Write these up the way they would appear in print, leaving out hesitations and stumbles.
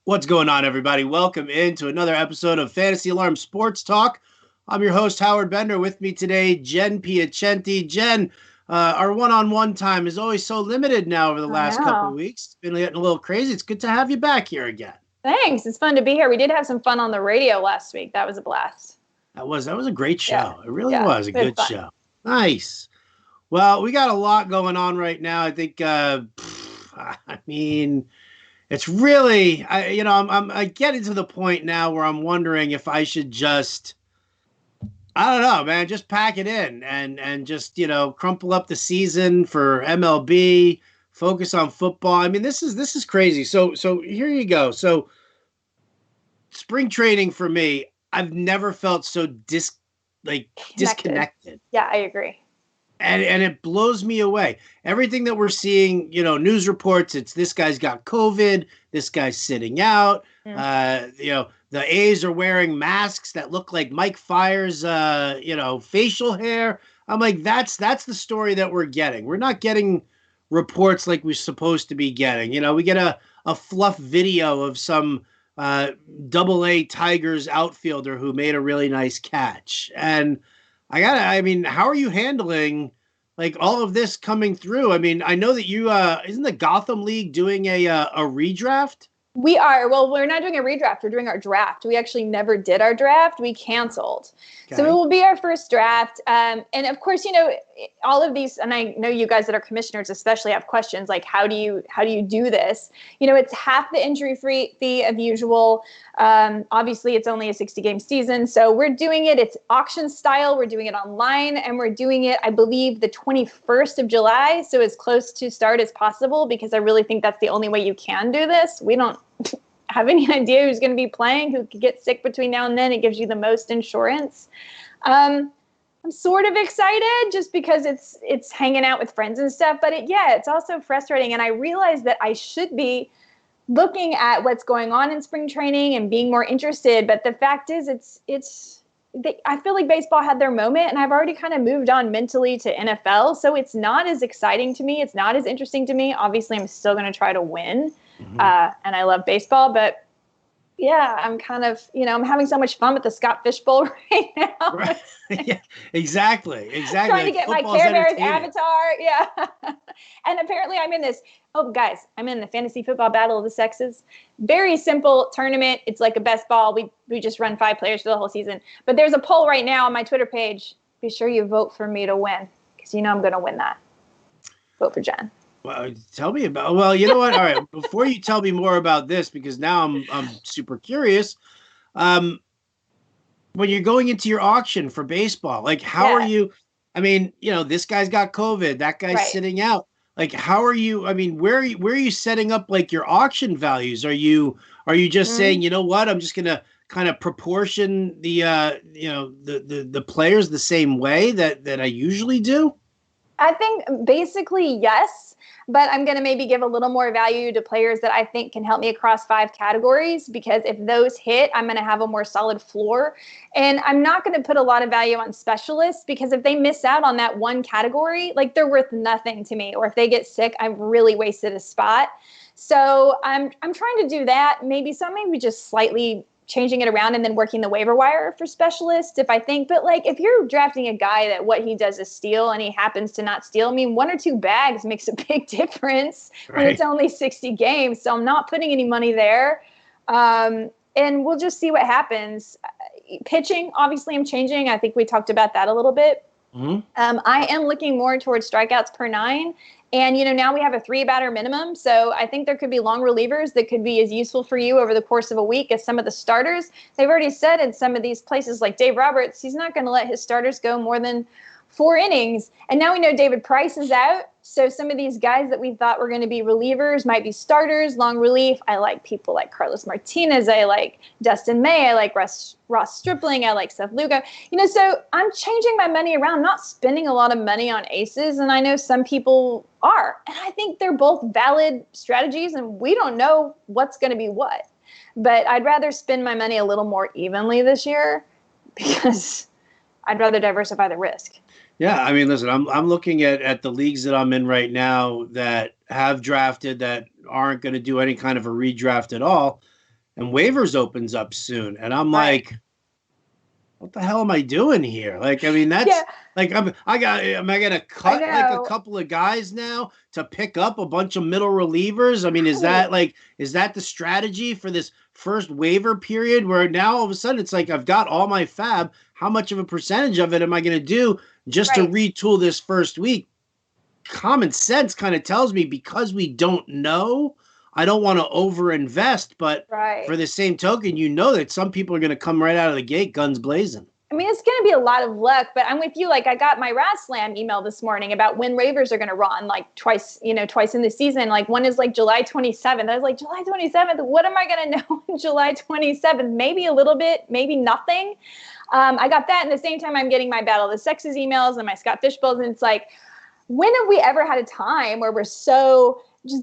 What's going on, everybody? Welcome into another episode of Fantasy Alarm Sports Talk. I'm your host, Howard Bender. With me today, Jen Piacenti. Jen, our one-on-one time is always so limited now over the I last couple of know. weeks. It's been getting a little crazy. It's good to have you back here again. Thanks. It's fun to be here. We did have some fun on the radio last week. That was a blast. That was a great Yeah. show. It really Yeah. was a We had good fun. show. Nice. Well, we got a lot going on right now. I think, I mean, it's really, I getting to the point now where I'm wondering if I should just I don't know, man. Just pack it in and just crumple up the season for MLB. Focus on football. I mean, this is crazy. So here you go. So spring training for me, I've never felt so Connected. disconnected, Yeah, I agree. and it blows me away. Everything that we're seeing, news reports. It's this guy's got COVID. This guy's sitting out. Mm. The A's are wearing masks that look like Mike Fire's, facial hair. I'm like, that's the story that we're getting. We're not getting reports like we're supposed to be getting. We get a fluff video of some double A Tigers outfielder who made a really nice catch. And I mean, how are you handling like all of this coming through? I mean, I know that you, isn't the Gotham League doing a redraft? We are. Well, we're not doing a redraft. We're doing our draft. We actually never did our draft. We canceled. So it Okay. will be our first draft. And of course, all of these, and I know you guys that are commissioners especially have questions like, how do you do this? It's half the injury free fee of usual. Obviously, it's only a 60-game season. So we're doing it. It's auction style. We're doing it online. And we're doing it, I believe, the 21st of July. So as close to start as possible, because I really think that's the only way you can do this. We don't have any idea who's going to be playing, who could get sick between now and then. It gives you the most insurance. I'm sort of excited just because it's hanging out with friends and stuff, but it's also frustrating. And I realize that I should be looking at what's going on in spring training and being more interested. But the fact is, I feel like baseball had their moment, and I've already kind of moved on mentally to NFL. So it's not as exciting to me. It's not as interesting to me. Obviously, I'm still going to try to win. Mhm. And I love baseball, but yeah, I'm kind of, I'm having so much fun with the Scott Fishbowl right now. Right. Yeah, exactly. Trying to Like, get my football's Care Bears entertaining. avatar. Yeah. And apparently I'm in this. Oh, guys, I'm in the fantasy football battle of the sexes. Very simple tournament. It's like a best ball. We just run 5 players for the whole season. But there's a poll right now on my Twitter page. Be sure you vote for me to win, because I'm going to win that. Vote for Jen. Well, tell me about. Well, you know what? All right, before you tell me more about this, because now I'm super curious. Um, when you're going into your auction for baseball, like how are Yeah. you? I mean, this guy's got COVID, that guy's Right. sitting out. Like, how are you? I mean, where are you setting up like your auction values? Are you just Mm-hmm. saying, you know what? I'm just gonna kind of proportion the players the same way that I usually do. I think basically yes, but I'm going to maybe give a little more value to players that I think can help me across 5 categories, because if those hit, I'm going to have a more solid floor. And I'm not going to put a lot of value on specialists, because if they miss out on that one category, like they're worth nothing to me. Or if they get sick, I've really wasted a spot. So I'm trying to do that. Maybe just slightly changing it around and then working the waiver wire for specialists if I think. But like, if you're drafting a guy that what he does is steal and he happens to not steal, I mean, 1 or 2 bags makes a big difference when it's Right. only 60 games. So I'm not putting any money there. And we'll just see what happens. Pitching, obviously, I'm changing. I think we talked about that a little bit. Hmm. I am looking more towards strikeouts per 9. And, now we have a 3-batter minimum. So I think there could be long relievers that could be as useful for you over the course of a week as some of the starters. They've already said in some of these places like Dave Roberts, he's not going to let his starters go more than 4 innings. And now we know David Price is out. So some of these guys that we thought were going to be relievers might be starters, long relief. I like people like Carlos Martinez. I like Dustin May. I like Ross Stripling. I like Seth Lugo. So I'm changing my money around, I'm not spending a lot of money on aces. And I know some people are. And I think they're both valid strategies, and we don't know what's going to be what. But I'd rather spend my money a little more evenly this year, because I'd rather diversify the risk. Yeah, I mean, listen, I'm looking at the leagues that I'm in right now that have drafted that aren't going to do any kind of a redraft at all. and waivers opens up soon, and I'm Right. like, what the hell am I doing here? Like, I mean, Yeah, that's like, am I gonna I cut like a know. couple of guys now to pick up a bunch of middle relievers? I mean, Right. is that the strategy for this first waiver period where now all of a sudden it's like I've got all my fab. How much of a percentage of it am I gonna do just to Right. retool this first week? Common sense kind of tells me because we don't know, I don't want to overinvest, but Right. for the same token, you know that some people are going to come right out of the gate guns blazing. I mean, it's going to be a lot of luck, but I'm with you. Like, I got my Slam email this morning about when waivers are going to run, like twice, twice in the season. Like, one is like July 27th. I was like, July 27th? What am I going to know on July 27th? Maybe a little bit, maybe nothing. I got that. And the same time, I'm getting my Battle of the Sexes emails and my Scott Fishbowls. And it's like, when have we ever had a time where we're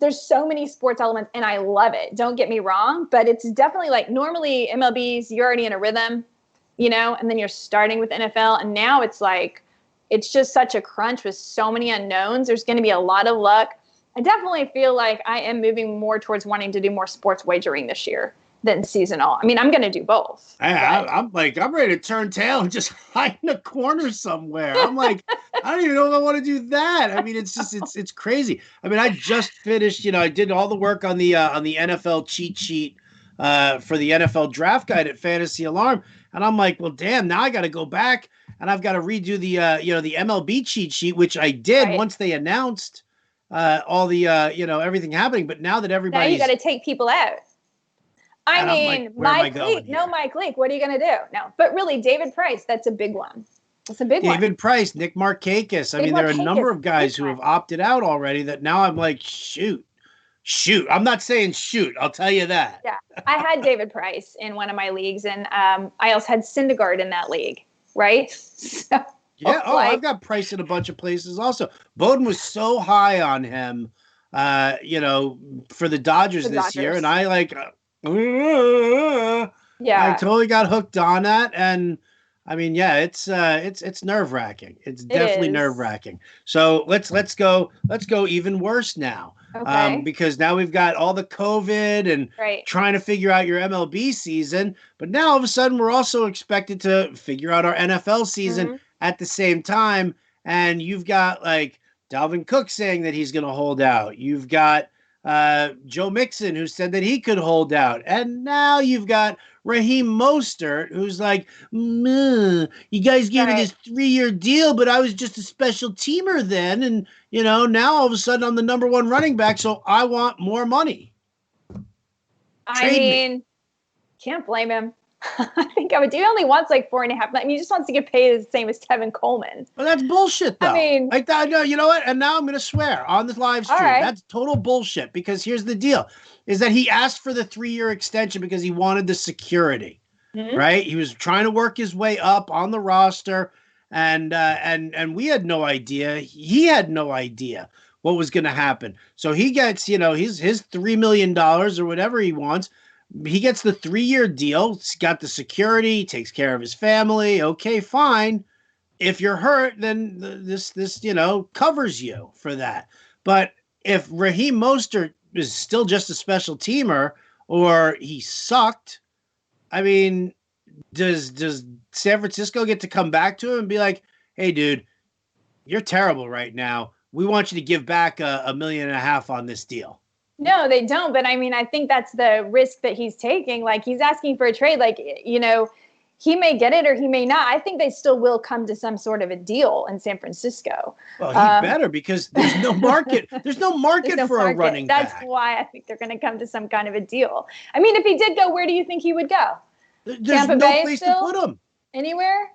there's so many sports elements, and I love it. Don't get me wrong, but it's definitely like normally MLBs, you're already in a rhythm, and then you're starting with NFL. And now it's like, it's just such a crunch with so many unknowns. There's going to be a lot of luck. I definitely feel like I am moving more towards wanting to do more sports wagering this year than seasonal. I mean, I'm going to do both. I'm like, I'm ready to turn tail and just hide in a corner somewhere. I'm like, I don't even know if I want to do that. I mean, it's crazy. I mean, I just finished, I did all the work on the NFL cheat sheet for the NFL draft guide at Fantasy Alarm. And I'm like, well, damn, now I got to go back and I've got to redo the MLB cheat sheet, which I did Right. once they announced all the, everything happening. But now that Now you got everybody's, to take people out. I and I'm like, mean, where am I Mike going Leake. here? No, Mike Leake. What are you going to do? No, but really, David Price. That's a big one. That's a big one. David Price, Nick Markakis. I Big mean, there are a Markakis, number of big guys who have one. opted out already that now I'm like, shoot. I'm not saying shoot. I'll tell you that. Yeah, I had David Price in one of my leagues, and I also had Syndergaard in that league, right? So, Yeah. Oh, I've like, got Price in a bunch of places also. Bowden was so high on him, for the Dodgers the this year, and Dodgers. I like, I Yeah, totally got hooked on that, and I mean, yeah, it's nerve wracking. It's it definitely nerve is. wracking. So let's go even worse now, Okay. because now we've got all the COVID and Right. trying to figure out your MLB season, but now all of a sudden we're also expected to figure out our NFL season Mm-hmm. at the same time, and you've got like Dalvin Cook saying that he's going to hold out. You've got Joe Mixon who said that he could hold out, and now you've got Raheem Mostert, who's like, you guys gave me Right. this 3-year deal, but I was just a special teamer then. And, now all of a sudden I'm the number one running back, so I want more money. I Trade me. mean, can't blame him. I think I would. He only wants like 4.5. I mean, he just wants to get paid the same as Tevin Coleman. Well, that's bullshit, I though. mean, Like that, no, you know what? And now I'm going to swear on the live all stream. right. That's total bullshit because here's the deal: is that he asked for the 3-year extension because he wanted the security, Mm-hmm. right? He was trying to work his way up on the roster, and we had no idea. He had no idea what was going to happen. So he gets, his $3 million or whatever he wants. He gets the 3-year deal. He's got the security, takes care of his family. Okay, fine. If you're hurt, then this covers you for that. But if Raheem Mostert is still just a special teamer or he sucked, I mean, does San Francisco get to come back to him and be like, "Hey, dude, you're terrible right now. We want you to give back a million and a half on this deal." No, they don't. But I mean, I think that's the risk that he's taking. Like, he's asking for a trade. Like, he may get it or he may not. I think they still will come to some sort of a deal in San Francisco. Well, he better because there's no market. There's no market no for a market. running That's back. why I think they're going to come to some kind of a deal. I mean, if he did go, where do you think he would go? There's Tampa no Bay place to still? put him. Anywhere?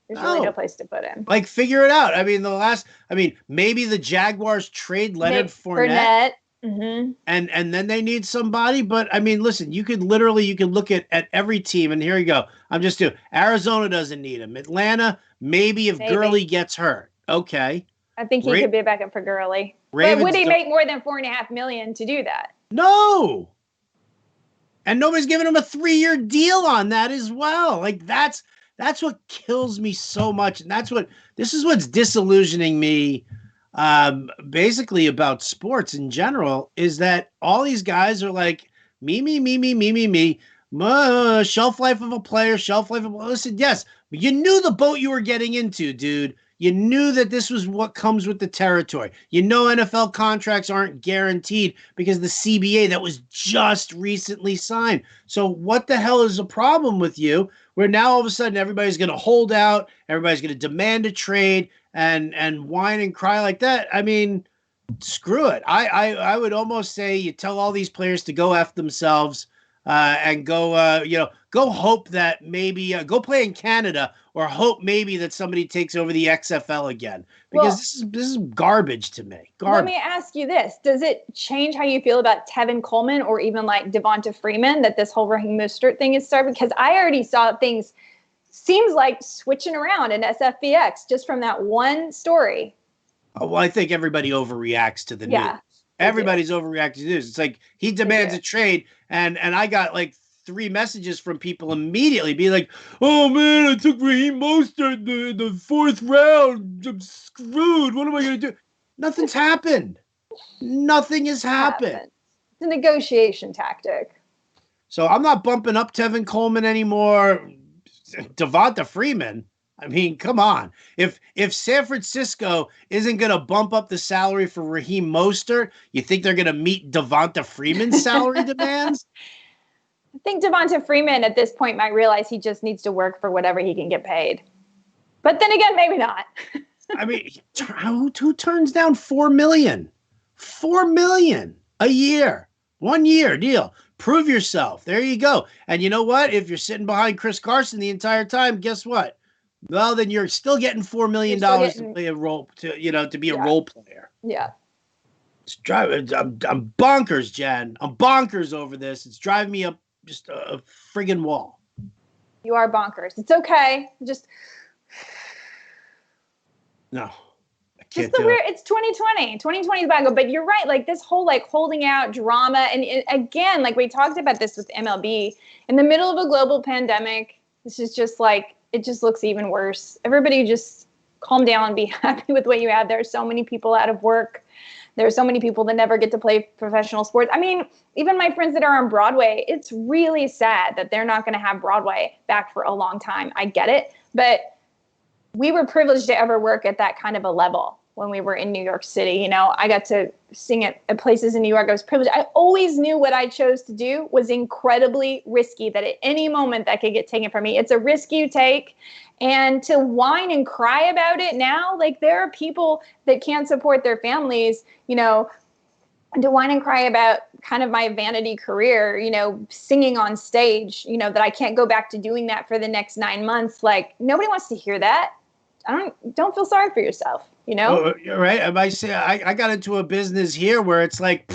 There's really no No. place to put him. Like, figure it out. I mean, maybe the Jaguars trade Leonard Fournette, Mm-hmm. and then they need somebody. But I mean, listen, you could look at every team, and here you go. I'm just doing. Arizona doesn't need him. Atlanta, maybe if Gurley gets hurt. Okay. I think he could be a backup for Gurley. Ravens but would he make more than $4.5 million to do that? No. And nobody's giving him a 3-year deal on that as well. Like that's what kills me so much, and this is what's disillusioning me. Basically about sports in general is that all these guys are like me. Shelf life of a player, shelf life of listen, yes, you knew the boat you were getting into, dude. You knew that this was what comes with the territory. You know NFL contracts aren't guaranteed because the CBA that was just recently signed. So what the hell is the problem with you? Where now all of a sudden everybody's going to hold out, everybody's going to demand a trade and whine and cry like that. I mean, screw it. I would almost say you tell all these players to go F themselves and go, go hope that maybe go play in Canada or hope maybe that somebody takes over the XFL again because Well, this is garbage to me. Garbage. let me ask you this. Does it change how you feel about Tevin Coleman or even like Devonta Freeman that this whole Raheem Mostert thing is started? Because I already saw things seems like switching around in SFBX just from that one story. Oh, well, I think everybody overreacts to the news. Everybody's overreacting to the news. It's like he demands a trade, and I got like 3 messages from people immediately being like, "Oh man, I took Raheem Mostert in the 4th round. I'm screwed. What am I gonna do?" Nothing's happened. Nothing has happened. It's a negotiation tactic. So I'm not bumping up Tevin Coleman anymore. Devonta Freeman. I mean, come on. If San Francisco isn't going to bump up the salary for Raheem Mostert, you think they're going to meet Devonta Freeman's salary demands? I think Devonta Freeman at this point might realize he just needs to work for whatever he can get paid. But then again, maybe not. I mean, who turns down $4 million? $4 million a year. 1 year deal. Prove yourself. There you go. And you know what? If you're sitting behind Chris Carson the entire time, guess what? Well, then you're still getting $4 million to play a role, to be a role player. Yeah. It's driving. I'm bonkers, Jen. I'm bonkers over this. It's driving me up just a friggin' wall. You are bonkers. It's okay. Just no. Just the weird. It's 2020. 2020 is about, but you're right. Like this whole like holding out drama, and again, like we talked about this with MLB in the middle of a global pandemic. This is just like. It just looks even worse. Everybody just calm down, be happy with what you have. There are so many people out of work. There are so many people that never get to play professional sports. I mean, even my friends that are on Broadway, it's really sad that they're not going to have Broadway back for a long time. I get it. But we were privileged to ever work at that kind of a level when we were in New York City. You know, I got to sing at places in New York. I was privileged. I always knew what I chose to do was incredibly risky, that at any moment that could get taken from me. It's a risk you take. And to whine and cry about it now, like there are people that can't support their families, to whine and cry about kind of my vanity career, singing on stage, that I can't go back to doing that for the next 9 months. Like nobody wants to hear that. Don't feel sorry for yourself. You're right. I got into a business here where it's like,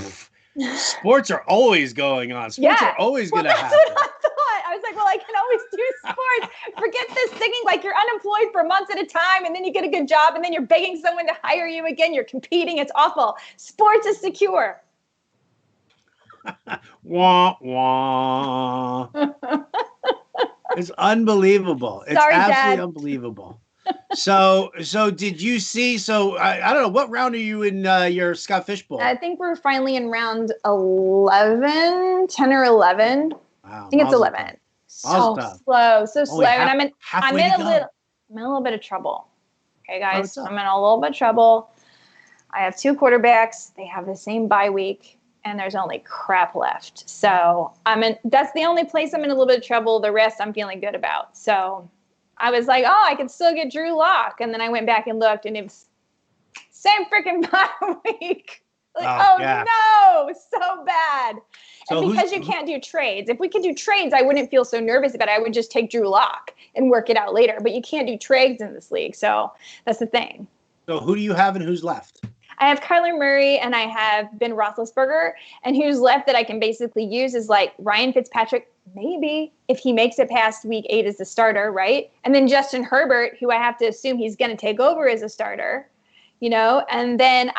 sports are always going on. Sports are always going to happen. That's what I thought. I was like, well, I can always do sports. Forget this singing. Like you're unemployed for months at a time, and then you get a good job, and then you're begging someone to hire you again. You're competing. It's awful. Sports is secure. Wah, wah. It's unbelievable. It's Sorry, absolutely Dad. Unbelievable. So did you see? So I don't know. What round are you in your Scott Fish Bowl? I think we're finally in round 11, 10 or 11. Wow, I think it's 11. So slow. And I'm in a little bit of trouble. Okay, guys, I'm in a little bit of trouble. I have 2 quarterbacks. They have the same bye week, and there's only crap left. So that's the only place I'm in a little bit of trouble. The rest I'm feeling good about. So I was like, oh, I could still get Drew Lock. And then I went back and looked, and it was same freaking bye week. Like, no, so bad. So and because you can't do trades. If we could do trades, I wouldn't feel so nervous about it. I would just take Drew Lock and work it out later. But you can't do trades in this league. So that's the thing. So who do you have and who's left? I have Kyler Murray and I have Ben Roethlisberger. And who's left that I can basically use is like Ryan Fitzpatrick, maybe if he makes it past week 8 as the starter, right? And then Justin Herbert, who I have to assume he's going to take over as a starter, and then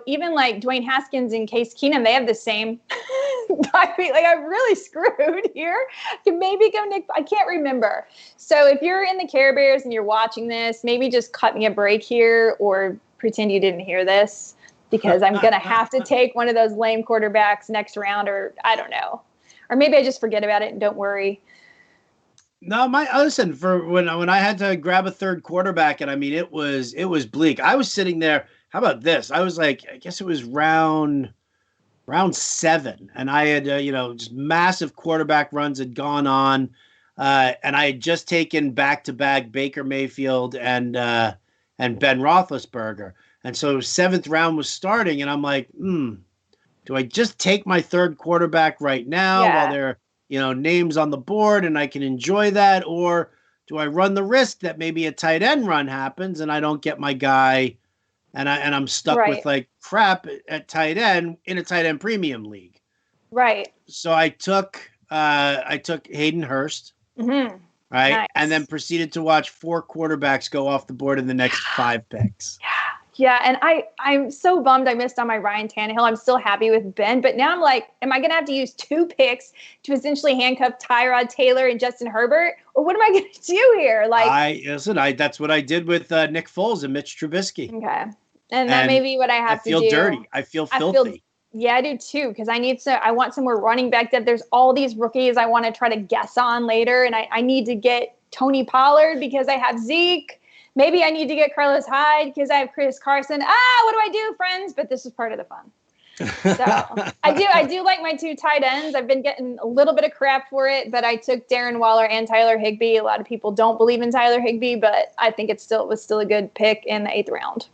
even like Dwayne Haskins and Case Keenum, they have the same. Like I'm really screwed here. I can maybe go Nick. I can't remember. So if you're in the Care Bears and you're watching this, maybe just cut me a break here or pretend you didn't hear this, because I'm going to have to take one of those lame quarterbacks next round, or I don't know. or maybe I just forget about it and don't worry. No, listen, for when I had to grab a third quarterback, and I mean it was bleak. I was sitting there. How about this? I was like, I guess it was round 7, and I had just massive quarterback runs had gone on, and I had just taken back to back Baker Mayfield and Ben Roethlisberger, and so 7th round was starting, and I'm like, do I just take my third quarterback right now while there are names on the board and I can enjoy that, or do I run the risk that maybe a tight end run happens and I don't get my guy? And I'm stuck with like crap at tight end in a tight end premium league. Right. So I took Hayden Hurst. Mm-hmm. Right. Nice. And then proceeded to watch 4 quarterbacks go off the board in the next 5 picks. Yeah. And I'm so bummed I missed on my Ryan Tannehill. I'm still happy with Ben, but now I'm like, am I going to have to use 2 picks to essentially handcuff Tyrod Taylor and Justin Herbert? Or what am I going to do here? Like, that's what I did with Nick Foles and Mitch Trubisky. Okay. And that may be what I have to do. I feel dirty. I feel filthy. Yeah, I do too, because I want some more running back depth. There's all these rookies I want to try to guess on later, and I need to get Tony Pollard because I have Zeke. Maybe I need to get Carlos Hyde because I have Chris Carson. What do I do, friends? But this is part of the fun. So I do like my 2 tight ends. I've been getting a little bit of crap for it, but I took Darren Waller and Tyler Higbee. A lot of people don't believe in Tyler Higbee, but I think it was still a good pick in the 8th round.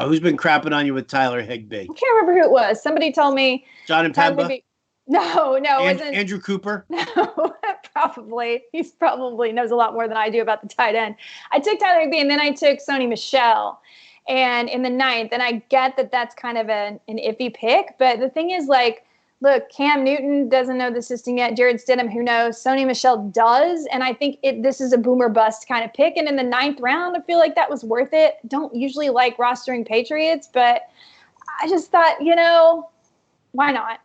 Who's been crapping on you with Tyler Higbee? I can't remember who it was. Somebody told me. John and Pemba? No, it wasn't. Andrew Cooper? No, probably. He probably knows a lot more than I do about the tight end. I took Tyler Higbee, and then I took Sony Michel, and in the 9th. And I get that that's kind of an iffy pick, but the thing is, like, look, Cam Newton doesn't know the system yet. Jared Stidham, who knows? Sony Michel does, and I think this is a boomer bust kind of pick. And in the 9th round, I feel like that was worth it. Don't usually like rostering Patriots, but I just thought, why not?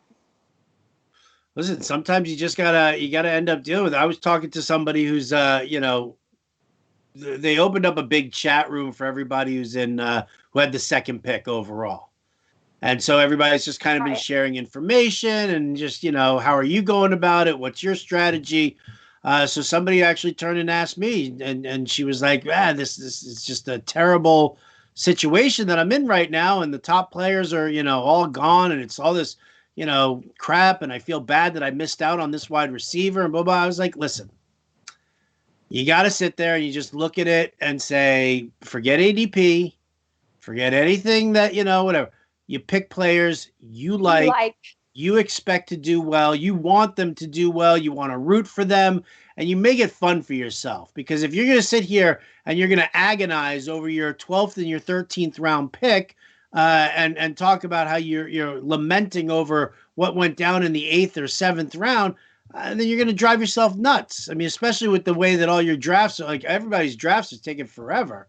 Listen, sometimes you just gotta end up dealing with it. I was talking to somebody who's they opened up a big chat room for everybody who had the 2nd pick overall. And so everybody's just kind of been sharing information and just, how are you going about it? What's your strategy? So somebody actually turned and asked me, and she was like, this is just a terrible situation that I'm in right now. And the top players are, all gone, and it's all this, crap. And I feel bad that I missed out on this wide receiver and blah, blah. I was like, listen, you got to sit there and you just look at it and say, forget ADP, forget anything that, whatever. You pick players you like, you expect to do well, you want them to do well, you want to root for them, and you make it fun for yourself. Because if you're going to sit here and you're going to agonize over your 12th and your 13th round pick and talk about how you're lamenting over what went down in the 8th or 7th round, then you're going to drive yourself nuts. I mean, especially with the way that all your drafts are, like everybody's drafts is taking forever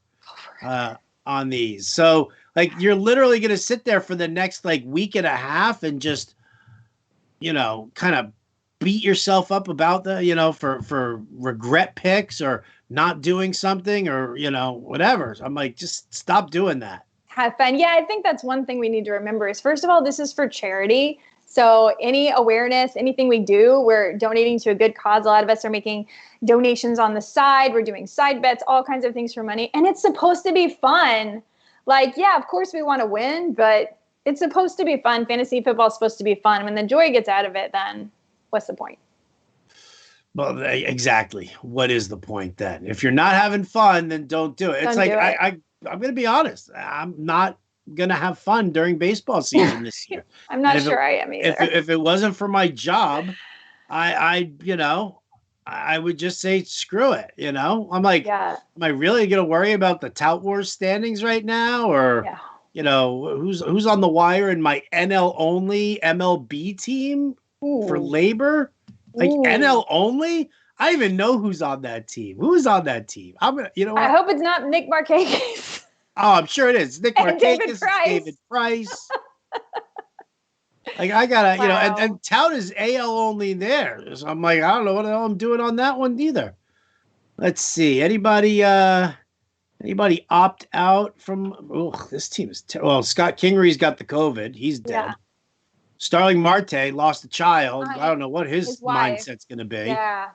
on these. So, like, you're literally going to sit there for the next week and a half and just, kind of beat yourself up about for regret picks or not doing something or, whatever. So I'm like, just stop doing that. Have fun. Yeah, I think that's one thing we need to remember is, first of all, this is for charity. So any awareness, anything we do, we're donating to a good cause. A lot of us are making donations on the side. We're doing side bets, all kinds of things for money. And it's supposed to be fun. Like, yeah, of course we want to win, but it's supposed to be fun. Fantasy football is supposed to be fun. When the joy gets out of it, then what's the point? Well, exactly. What is the point then? If you're not having fun, then don't do it. I'm going to be honest. I'm not going to have fun during baseball season this year. I'm not sure I am either. If it wasn't for my job, I would just say, screw it. I'm like, am I really going to worry about the Tout Wars standings right now? Or, who's on the wire in my NL only MLB team for labor? Like NL only? I even know who's on that team. Who's on that team? I hope it's not Nick Markakis. Oh, I'm sure it is. Nick Markakis, David Price. Like, I gotta, and Tout is AL only there. So I'm like, I don't know what the hell I'm doing on that one either. Let's see. Anybody opt out from? Oh, this team is. Well, Scott Kingery's got the COVID. He's dead. Starling Marte lost a child. I Uh, don't know what his his wife. mindset's going to be. Yeah,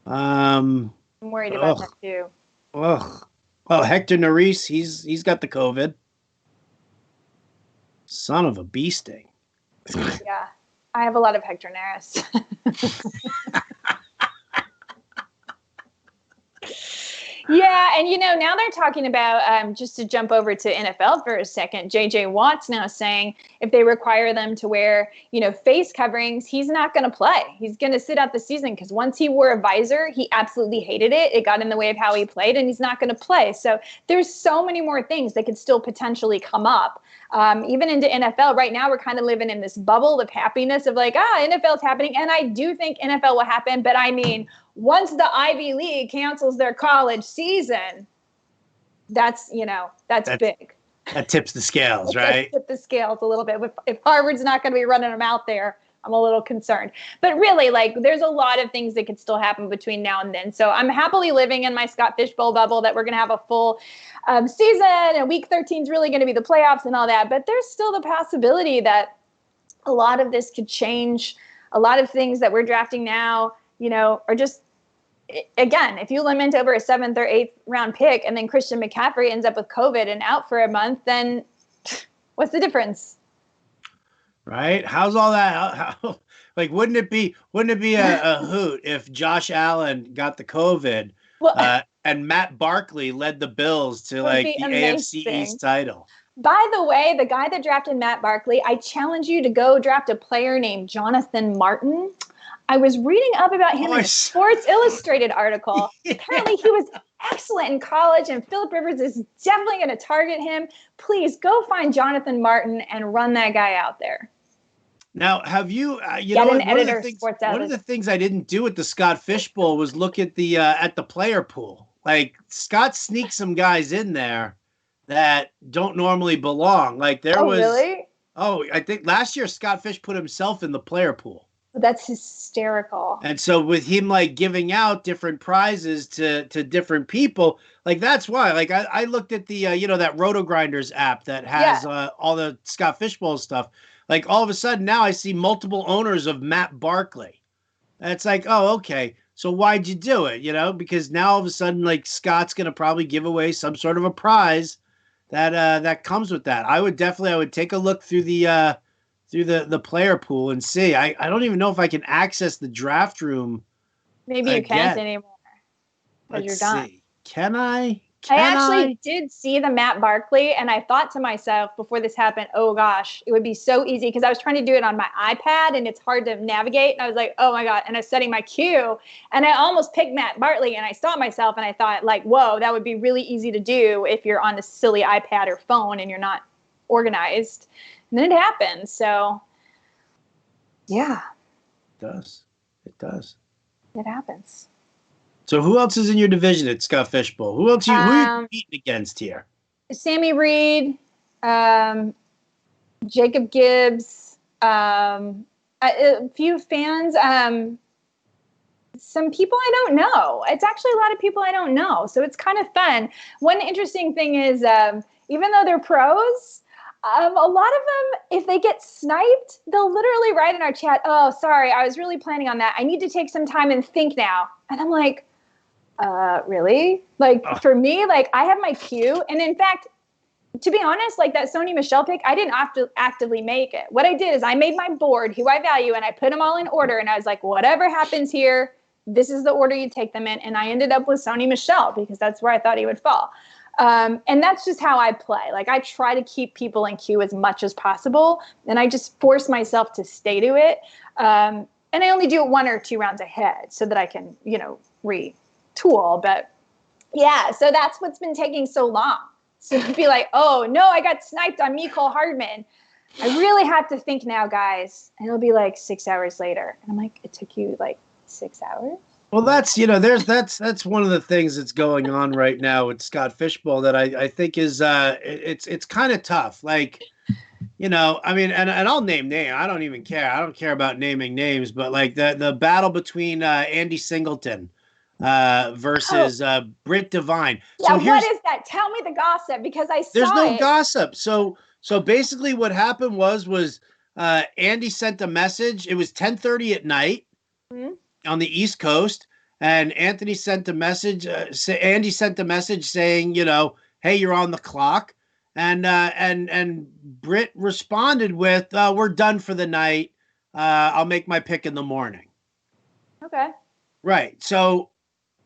Um, I'm worried about that ugh, too. ugh. Oh, Hector Neris, he's got the COVID. Son of a bee sting. Yeah, I have a lot of Hector Neris. Yeah, and now they're talking about just to jump over to NFL for a second. JJ Watt's now saying if they require them to wear face coverings, he's not going to play. He's going to sit out the season because once he wore a visor, he absolutely hated it. It got in the way of how he played, and he's not going to play. So there's so many more things that could still potentially come up. Even into NFL right now, we're kind of living in this bubble of happiness of like, NFL's happening, and I do think NFL will happen, but I mean, once the Ivy League cancels their college season, that's big. That tips the scales, right? Tip the scales a little bit. If Harvard's not going to be running them out there, I'm a little concerned. But really, there's a lot of things that could still happen between now and then. So I'm happily living in my Scott Fishbowl bubble that we're going to have a full season, and Week 13 is really going to be the playoffs and all that. But there's still the possibility that a lot of this could change. A lot of things that we're drafting now, are just, again, if you lament over a 7th or 8th round pick and then Christian McCaffrey ends up with COVID and out for a month, then what's the difference? Right? How's all that? Wouldn't it be a hoot if Josh Allen got the COVID and Matt Barkley led the Bills to the AFC East title? By the way, the guy that drafted Matt Barkley, I challenge you to go draft a player named Jonathan Martin. I was reading up about him in a Sports Illustrated article. Yeah. Apparently, he was excellent in college, and Philip Rivers is definitely going to target him. Please go find Jonathan Martin and run that guy out there. Now, have you? One of the things I didn't do at the Scott Fishbowl was look at the player pool. Scott sneaked some guys in there that don't normally belong. Really? Oh, I think last year Scott Fish put himself in the player pool. That's hysterical. And so with him giving out different prizes to different people, that's why. I looked at the that Roto Grinders app that has all the Scott Fishbowl stuff. All of a sudden now I see multiple owners of Matt Barkley. And it's oh, okay. So why'd you do it? Because now all of a sudden Scott's going to probably give away some sort of a prize that comes with that. I would take a look through the player pool and see. I don't even know if I can access the draft room. Maybe you can't anymore because you're done. See. Can I? I actually did see the Matt Barkley, and I thought to myself before this happened, oh gosh, it would be so easy because I was trying to do it on my iPad and it's hard to navigate. And I was like, oh my God. And I was setting my queue and I almost picked Matt Barkley, and I saw myself and I thought whoa, that would be really easy to do if you're on a silly iPad or phone and you're not organized. And then it happened. So, yeah. It does. It does. It happens. So who else is in your division at Scott Fishbowl? Who else who are you competing against here? Sammy Reed, Jacob Gibbs, a few fans, some people I don't know. It's actually a lot of people I don't know. So it's kind of fun. One interesting thing is even though they're pros, a lot of them, if they get sniped, they'll literally write in our chat, oh, sorry, I was really planning on that. I need to take some time and think now. And I'm like, really? For me, I have my queue. And in fact, to be honest, that Sony Michel pick, I didn't have to actively make it. What I did is I made my board, who I value, and I put them all in order. And I was like, whatever happens here, this is the order you take them in. And I ended up with Sony Michel because that's where I thought he would fall. And that's just how I play. I try to keep people in queue as much as possible. And I just force myself to stay to it. And I only do it 1 or 2 rounds ahead so that I can, retool. But yeah, so that's what's been taking so long. So to be like, oh no, I got sniped on Mecole Hardman. I really have to think now, guys. And it'll be 6 hours later. And I'm like, it took you 6 hours? Well, that's that's one of the things that's going on right now with Scott Fishbowl that I think is it's kind of tough. I mean, and I'll name names. I don't even care. I don't care about naming names, but the battle between Andy Singleton versus Britt Devine. Yeah, so what is that? Tell me the gossip because I saw There's no gossip. So basically what happened was Andy sent a message. It was 10:30 at night Mhm. on the East Coast, and Anthony sent a message. Andy sent a message saying, hey, you're on the clock, and Britt responded with, we're done for the night. I'll make my pick in the morning. Okay. Right. So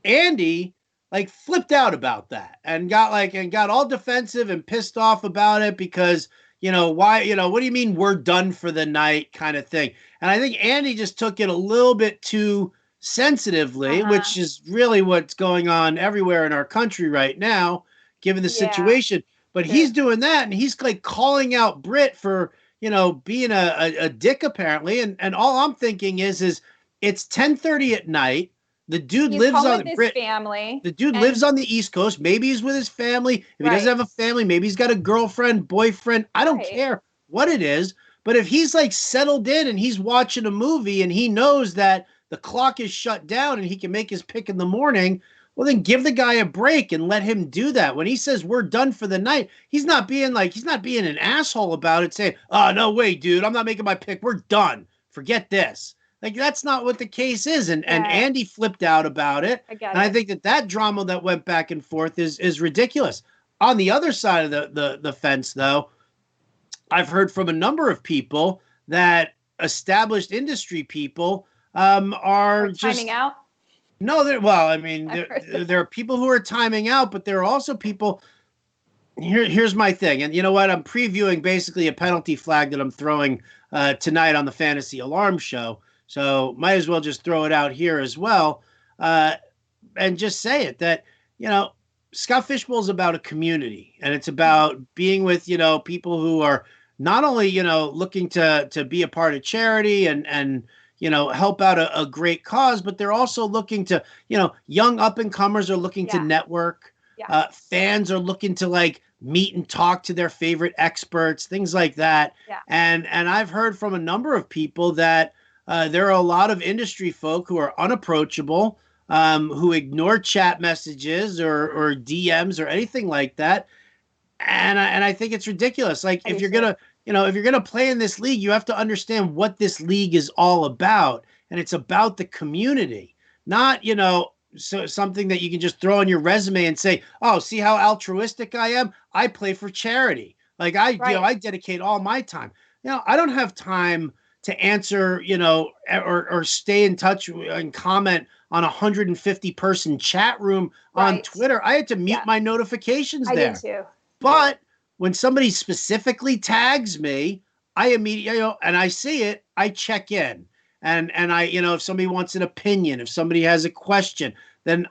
Andy like flipped out about that and got all defensive and pissed off about it because why what do you mean we're done for the night kind of thing. And I think Andy just took it a little bit too sensitively, Uh-huh. which is really what's going on everywhere in our country right now given the Yeah. situation. But True. he's doing that and he's like calling out Britt for being a dick apparently. And all I'm thinking is it's 10:30 at night. The dude He's lives home with on his Brit. family. The dude lives And on the East Coast. Maybe he's with his family. If he doesn't right. have a family, maybe he's got a girlfriend, boyfriend. I don't Right. care what it is. But if he's like settled in and he's watching a movie and he knows that the clock is shut down and he can make his pick in the morning, well, then give the guy a break and let him do that. When he says we're done for the night, he's not being an asshole about it, saying, oh, no way, dude, I'm not making my pick. We're done. Forget this. Like that's not what the case is, and Yeah. Andy flipped out about it, I get and I it. think that drama that went back and forth is ridiculous. On the other side of the fence, though, I've heard from a number of people that established industry people Or are timing just out. no. Well, I mean, I've heard there are people who are timing out, but there are also people. Here's my thing, and you know what? I'm previewing basically a penalty flag that I'm throwing tonight on the Fantasy Alarm Show. So might as well just throw it out here as well, and just say it that Scott Fishbowl is about a community, and it's about being with people who are not only looking to be a part of charity and help out a great cause, but they're also looking to young up and comers are looking to yeah. network. Yeah. Fans are looking to like meet and talk to their favorite experts, things like that. Yeah. And I've heard from a number of people that there are a lot of industry folk who are unapproachable, who ignore chat messages or DMs or anything like that. And I think it's ridiculous. Like I if do you're too. gonna if you're gonna play in this league, you have to understand what this league is all about, and it's about the community, not something that you can just throw on your resume and say, "Oh, see how altruistic I am? I play for charity. Like Right. I dedicate all my time. I don't have time to answer, or stay in touch and comment on a 150 person chat room on Right. Twitter. I had to mute Yeah. my notifications I do there. too. But when somebody specifically tags me, I immediately, and I see it, I check in. And I, if somebody wants an opinion, if somebody has a question, then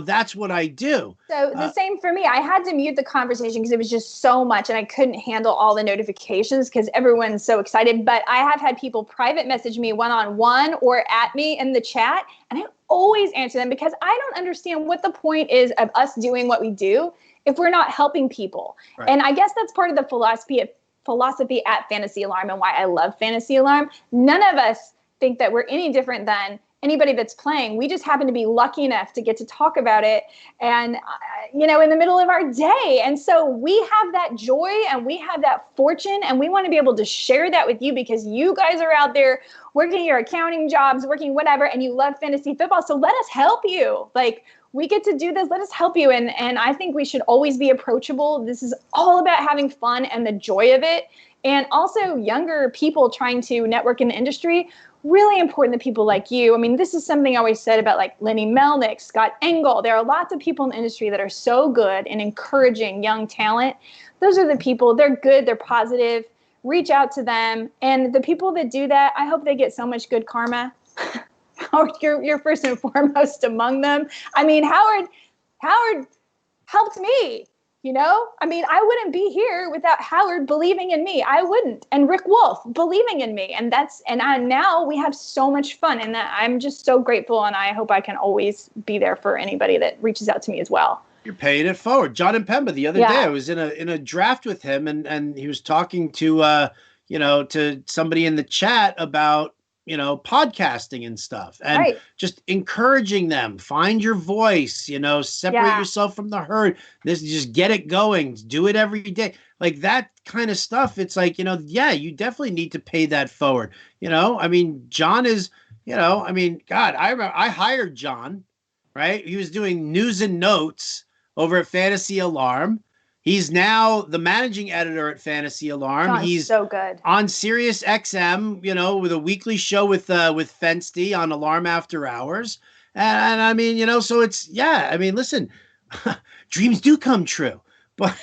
that's what I do. So the same for me. I had to mute the conversation because it was just so much and I couldn't handle all the notifications because everyone's so excited. But I have had people private message me one-on-one or at me in the chat, and I always answer them because I don't understand what the point is of us doing what we do if we're not helping people. Right. And I guess that's part of the philosophy at Fantasy Alarm and why I love Fantasy Alarm. None of us think that we're any different than anybody that's playing. We just happen to be lucky enough to get to talk about it and in the middle of our day. And so we have that joy and we have that fortune, and we want to be able to share that with you because you guys are out there working your accounting jobs, working whatever, and you love fantasy football. So let us help you. Like, we get to do this. Let us help you. And I think we should always be approachable. This is all about having fun and the joy of it. And also younger people trying to network in the industry, really important that people like you. I mean, this is something I always said about like Lenny Melnick, Scott Engel. There are lots of people in the industry that are so good in encouraging young talent. Those are the people, they're good, they're positive. Reach out to them. And the people that do that, I hope they get so much good karma. Howard, you're first and foremost among them. I mean, Howard helped me. I mean, I wouldn't be here without Howard believing in me. I wouldn't. And Rick Wolf believing in me. And now we have so much fun, and that I'm just so grateful. And I hope I can always be there for anybody that reaches out to me as well. You're paying it forward. John and Pemba the other day, I was in a draft with him, and he was talking to to somebody in the chat about podcasting and stuff, and Right. just encouraging them, find your voice, separate Yeah. yourself from the herd. This, just get it going, do it every day. Like that kind of stuff. It's like, yeah, you definitely need to pay that forward. I mean, John is, I mean, God, I remember I hired John, right? He was doing news and notes over at Fantasy Alarm. He's now the managing editor at Fantasy Alarm. John's He's so good. on Sirius XM, with a weekly show with Fensty on Alarm After Hours. And I mean, so it's, yeah, I mean, listen, dreams do come true, but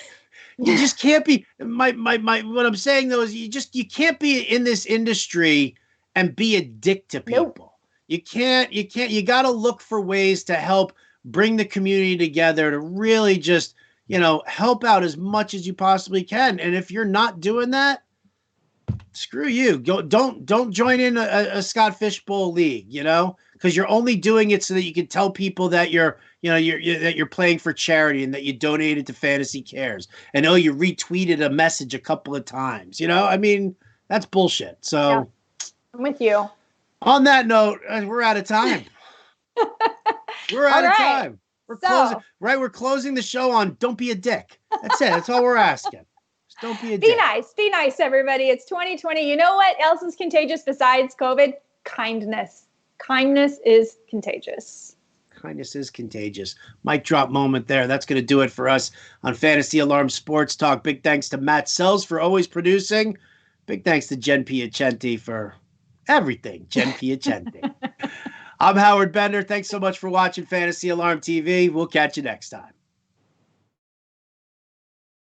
you just can't be my what I'm saying though is you can't be in this industry and be a dick to people. Nope. You got to look for ways to help bring the community together, to really just, help out as much as you possibly can. And if you're not doing that, screw you. Don't join in a Scott Fishbowl league, because you're only doing it so that you can tell people that you're playing for charity and that you donated to Fantasy Cares, and you retweeted a message a couple of times. I mean, that's bullshit. So yeah, I'm with you. On that note, we're out of time. We're out of time. Closing, right? We're closing the show on "Don't be a dick." That's it. That's all we're asking. Just don't be a dick. Be nice, everybody. It's 2020. You know what else is contagious besides COVID? Kindness. Kindness is contagious. Kindness is contagious. Mic drop moment there. That's going to do it for us on Fantasy Alarm Sports Talk. Big thanks to Matt Sells for always producing. Big thanks to Jen Piacenti for everything. Jen Piacenti. I'm Howard Bender. Thanks so much for watching Fantasy Alarm TV. We'll catch you next time.